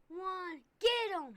one, get 'em!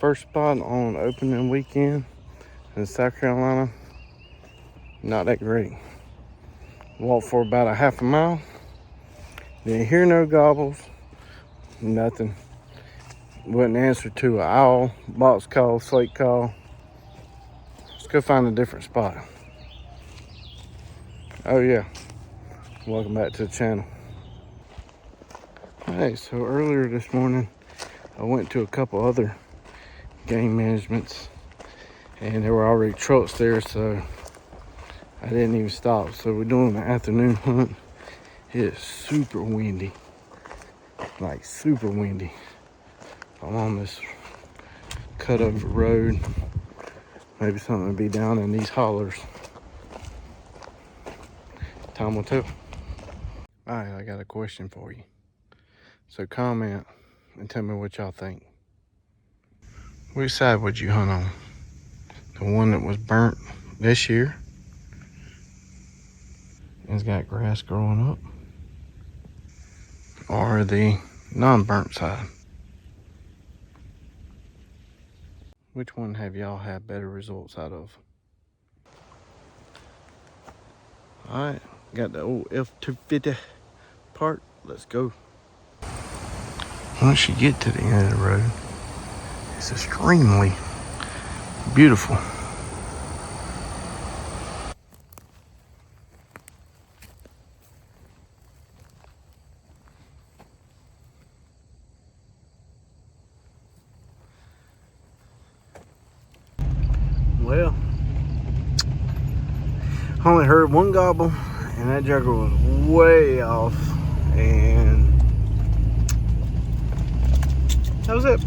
First spot on opening weekend in South Carolina. Not that great. Walked for about a half a mile. Didn't hear no gobbles. Nothing. Wouldn't answer to an owl, box call, slate call. Let's go find a different spot. Oh yeah. Welcome back to the channel. Hey, so earlier this morning I went to a couple other game managements and there were already trucks there, so I didn't even stop. So we're doing an afternoon hunt. It's super windy, like super windy. I'm on this cut over road. Maybe something will be down in these hollers. Time will tell. All right, I got a question for you. So comment and tell me what y'all think. Which side would you hunt on? The one that was burnt this year? It's got grass growing up. Or the non-burnt side? Which one have y'all had better results out of? All right, got the old F-250 part. Let's go. Once you get to the end of the road, it's extremely beautiful. Well, I only heard one gobble, and that jugger was way off, and that was it.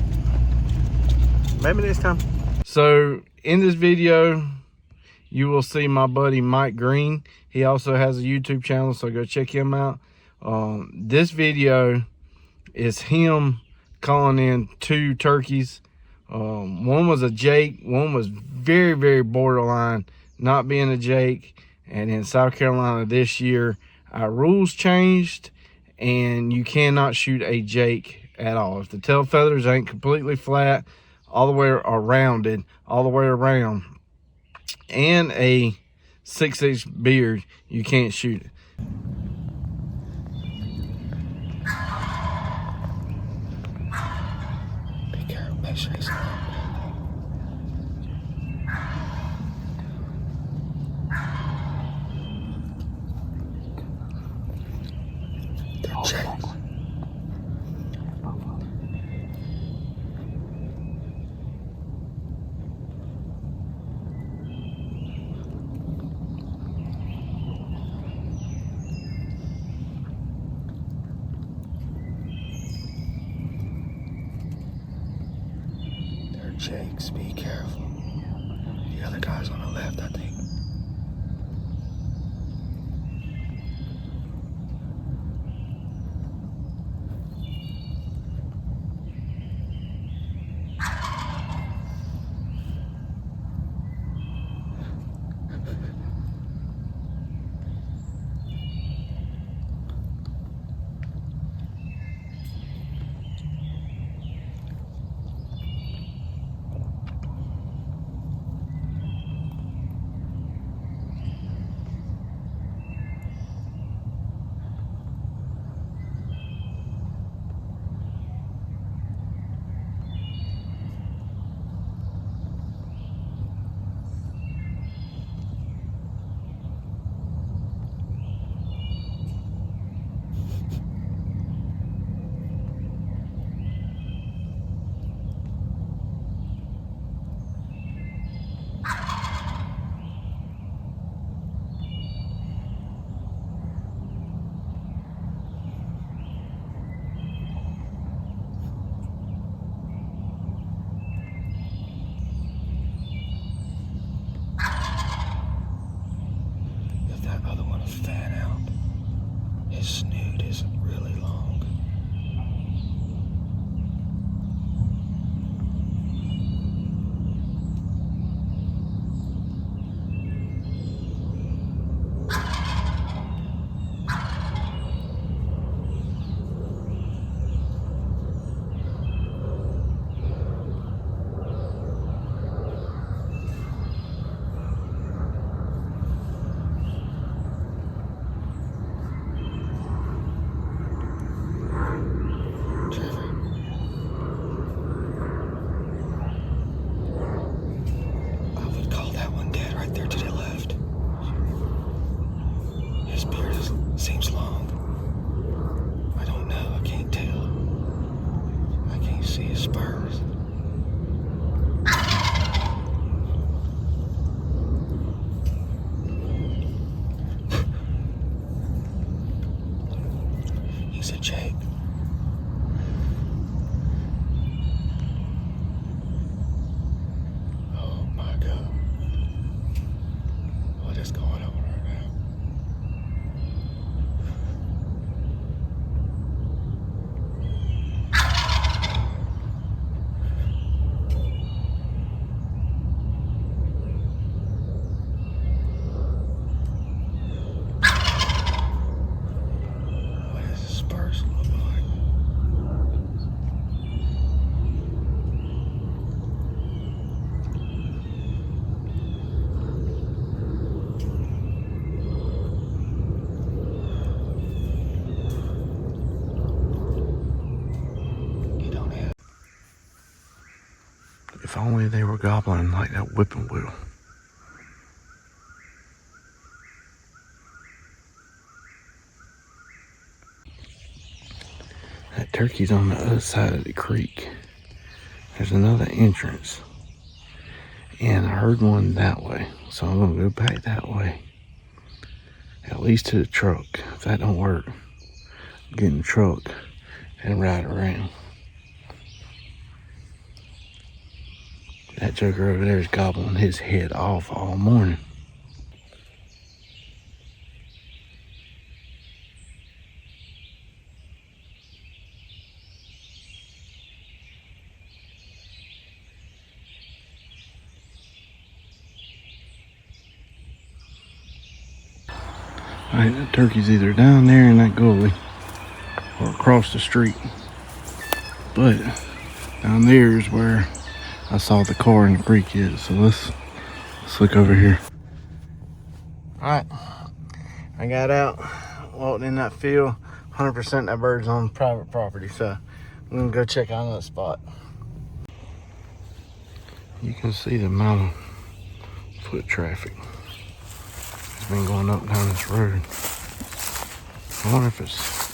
Maybe next time. So in this video, you will see my buddy Mike Green. He also has a YouTube channel, so go check him out. This video is him calling in 2 turkeys. One was a Jake, one was very, very borderline not being a Jake. And in South Carolina this year, our rules changed and you cannot shoot a Jake at all. If the tail feathers ain't completely flat, all the way or rounded, all the way around, and a 6-inch beard, you can't shoot it. Be careful, make sure he's not. They're Jakes. Jakes, be careful. The other guy's on the left, I think. only they were gobbling like that whipping wheel. That turkey's on the other side of the creek. There's another entrance. And I heard one that way. So I'm gonna go back that way. At least to the truck. If that don't work, get in the truck and ride around. That joker over there is gobbling his head off all morning. Alright, that turkey's either down there in that gully or across the street. But down there is where I saw the car in the creek is. So let's look over here. Alright, I got out, walked in that field. 100% that bird's on private property, so I'm gonna go check out that spot. You can see the amount of foot traffic has been going up and down this road. I wonder if it's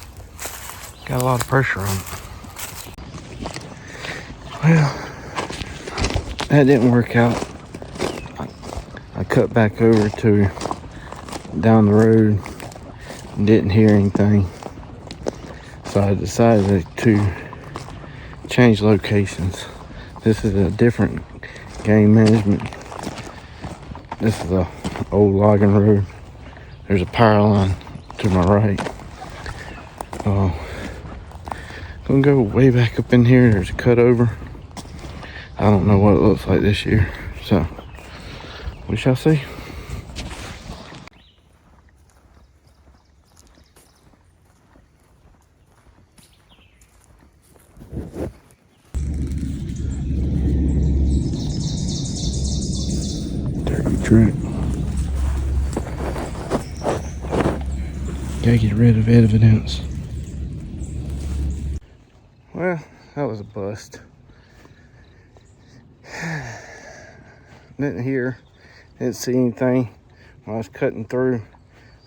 got a lot of pressure on it. Well, that didn't work out. I cut back over to down the road and didn't hear anything. So I decided to change locations. This is a different game management. This is a old logging road. There's a power line to my right. Gonna go way back up in here. There's a cutover. I don't know what it looks like this year, so we shall see. Turkey truck. Gotta get rid of evidence. Well, that was a bust. Didn't see anything. When I was cutting through,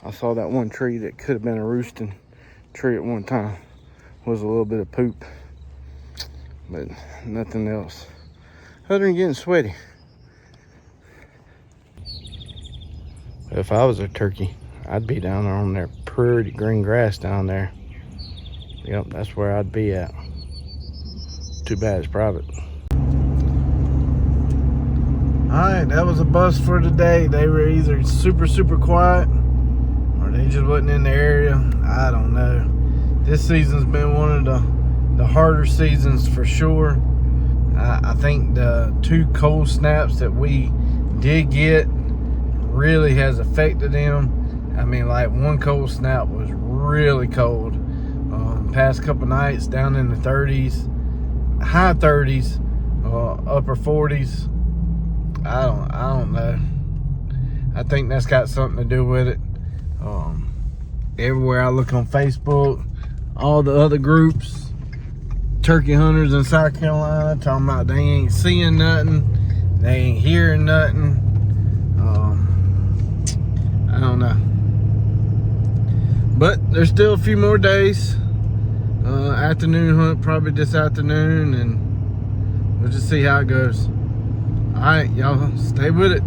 I saw that one tree that could have been a roosting tree at one time. Was a little bit of poop, but nothing else other than getting sweaty. If I was a turkey, I'd be down there on their pretty green grass down there. Yep, that's where I'd be at. Too bad it's private. Alright, that was a bust for today. They were either super quiet or they just wasn't in the area. I don't know. This season's been one of the harder seasons for sure. I think the 2 cold snaps that we did get really has affected them. I mean, like, one cold snap was really cold. Past couple nights down in the 30s, high 30s, upper 40s. I don't know. I think that's got something to do with it. Everywhere I look on Facebook, all the other groups, turkey hunters in South Carolina talking about they ain't seeing nothing, they ain't hearing nothing. I don't know. But there's still a few more days. Afternoon hunt probably this afternoon, and we'll just see how it goes. Alright, y'all, stay with it.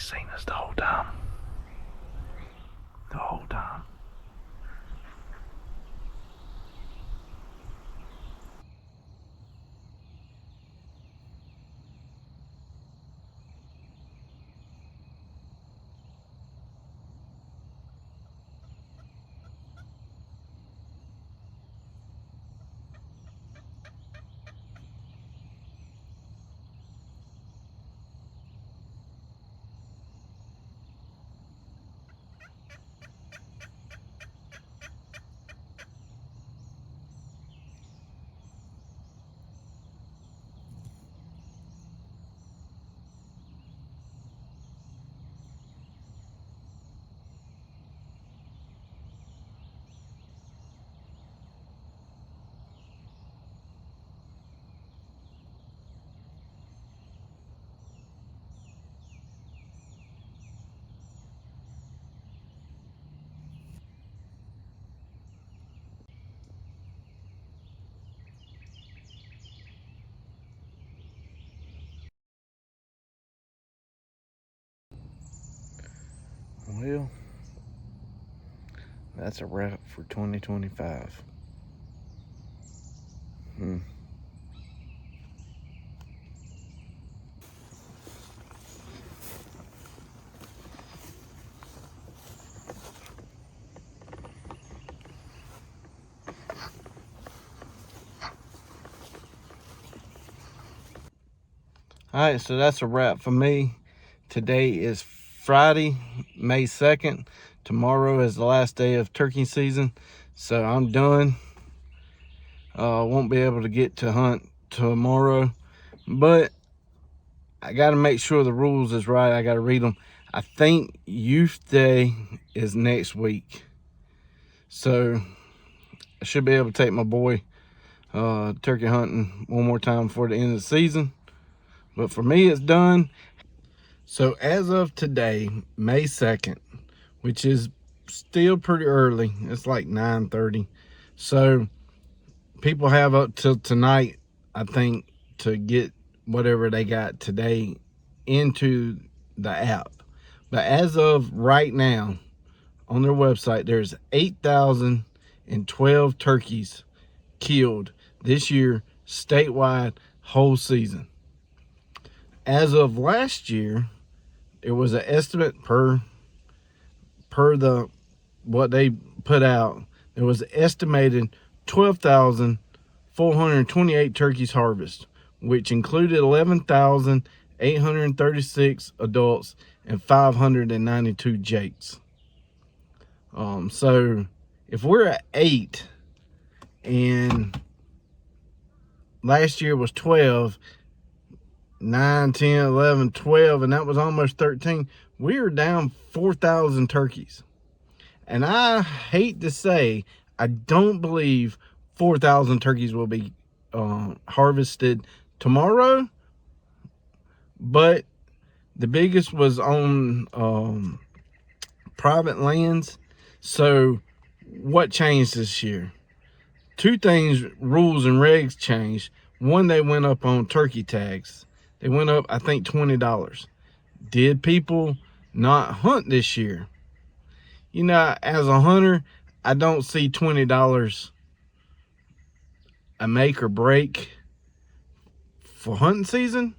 seen us the whole time. The whole time. Well, that's a wrap for 2025. Alright, so that's a wrap for me. Today is Friday, May 2nd. Tomorrow is the last day of turkey season. So I'm done. Won't be able to get to hunt tomorrow. But I got to make sure the rules is right. I got to read them. I think Youth Day is next week. So I should be able to take my boy turkey hunting one more time before the end of the season. But for me, it's done. So as of today, May 2nd, which is still pretty early. It's like 9:30. So people have up till tonight, I think, to get whatever they got today into the app. But as of right now, on their website, there's 8,012 turkeys killed this year, statewide, whole season. As of last year, it was an estimate per the what they put out. There was estimated 12,428 turkeys harvested, which included 11,836 adults and 592 jakes. So if we're at 8 and last year was 12, 9, 10, 11, 12, and that was almost 13, we are down 4,000 turkeys. And I hate to say, I don't believe 4,000 turkeys will be harvested tomorrow, but the biggest was on private lands. So what changed this year? Two things, rules and regs changed. One, they went up on turkey tags. They went up, I think, $20. Did people not hunt this year? You know, as a hunter, I don't see $20 a make or break for hunting season.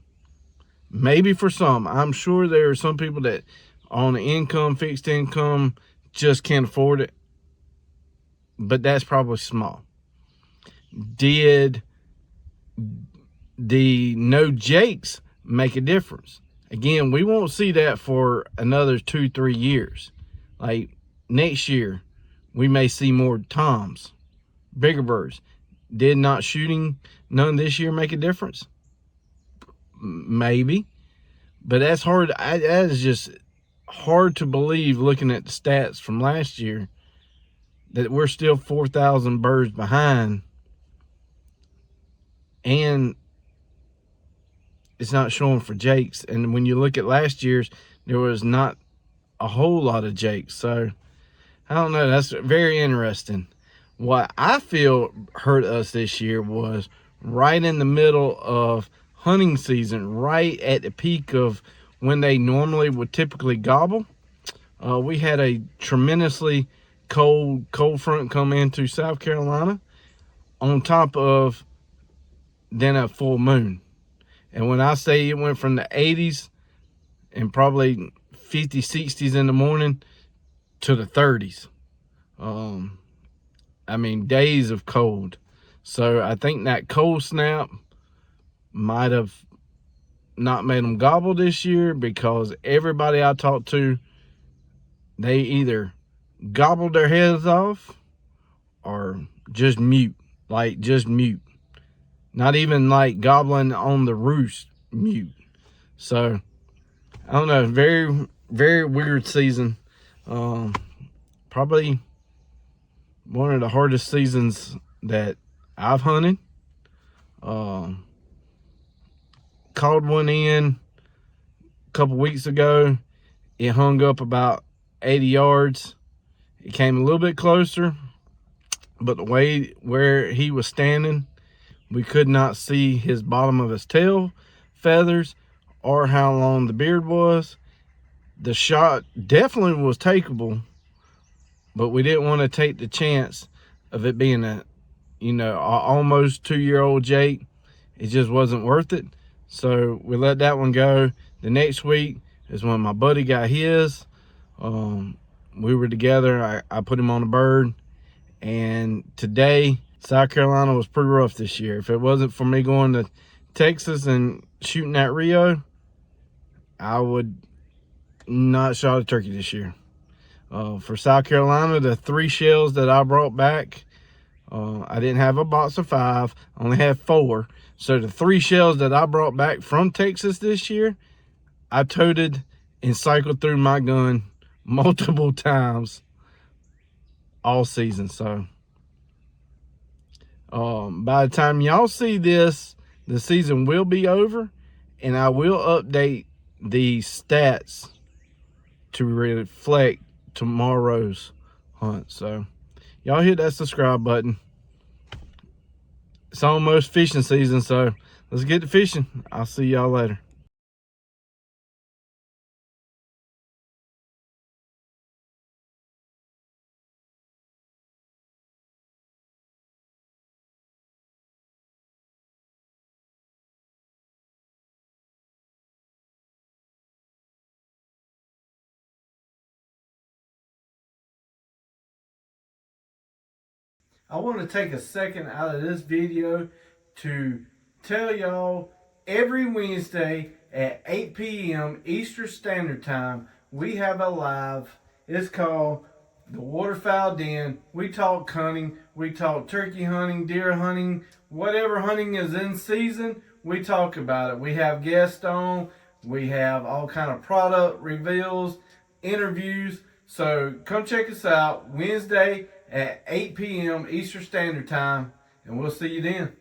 Maybe for some. I'm sure there are some people that on an income, fixed income, just can't afford it. But that's probably small. Did the no jakes make a difference? Again, we won't see that for another 2-3 years. Like next year, we may see more toms, bigger birds. Did not shooting none this year make a difference? Maybe, but that's hard. That is just hard to believe looking at the stats from last year that we're still 4,000 birds behind, and it's not showing for jakes. And when you look at last year's, there was not a whole lot of jakes. So I don't know. That's very interesting. What I feel hurt us this year was right in the middle of hunting season, right at the peak of when they normally would typically gobble. We had a tremendously cold front come into South Carolina, on top of then a full moon. And when I say it went from the 80s and probably 50s, 60s in the morning to the 30s. I mean, days of cold. So I think that cold snap might have not made them gobble this year, because everybody I talked to, they either gobbled their heads off or just mute. Like, just mute. Not even like gobbling on the roost, mute. So, I don't know. Very, very weird season. Probably one of the hardest seasons that I've hunted. Called one in a couple weeks ago. It hung up about 80 yards. It came a little bit closer, but the way where he was standing, we could not see his bottom of his tail feathers or how long the beard was. The shot definitely was takeable, but we didn't want to take the chance of it being a almost 2-year-old Jake. It just wasn't worth it. So we let that one go. The next week is when my buddy got his. We were together. I put him on a bird. And today, South Carolina was pretty rough this year. If it wasn't for me going to Texas and shooting at Rio, I would not shot a turkey this year. For South Carolina, the 3 shells that I brought back, I didn't have a box of 5. I only had 4. So the 3 shells that I brought back from Texas this year, I toted and cycled through my gun multiple times all season. So by the time y'all see this, the season will be over, and I will update the stats to reflect tomorrow's hunt. So y'all hit that subscribe button. It's almost fishing season, so let's get to fishing. I'll see y'all later. I want to take a second out of this video to tell y'all, every Wednesday at 8 p.m. Eastern Standard Time, we have a live. It's called the Waterfowl Den. We talk hunting, we talk turkey hunting, deer hunting, whatever hunting is in season, we talk about it. We have guests on, we have all kind of product reveals, interviews. So come check us out Wednesday at 8 p.m. Eastern Standard Time, and we'll see you then.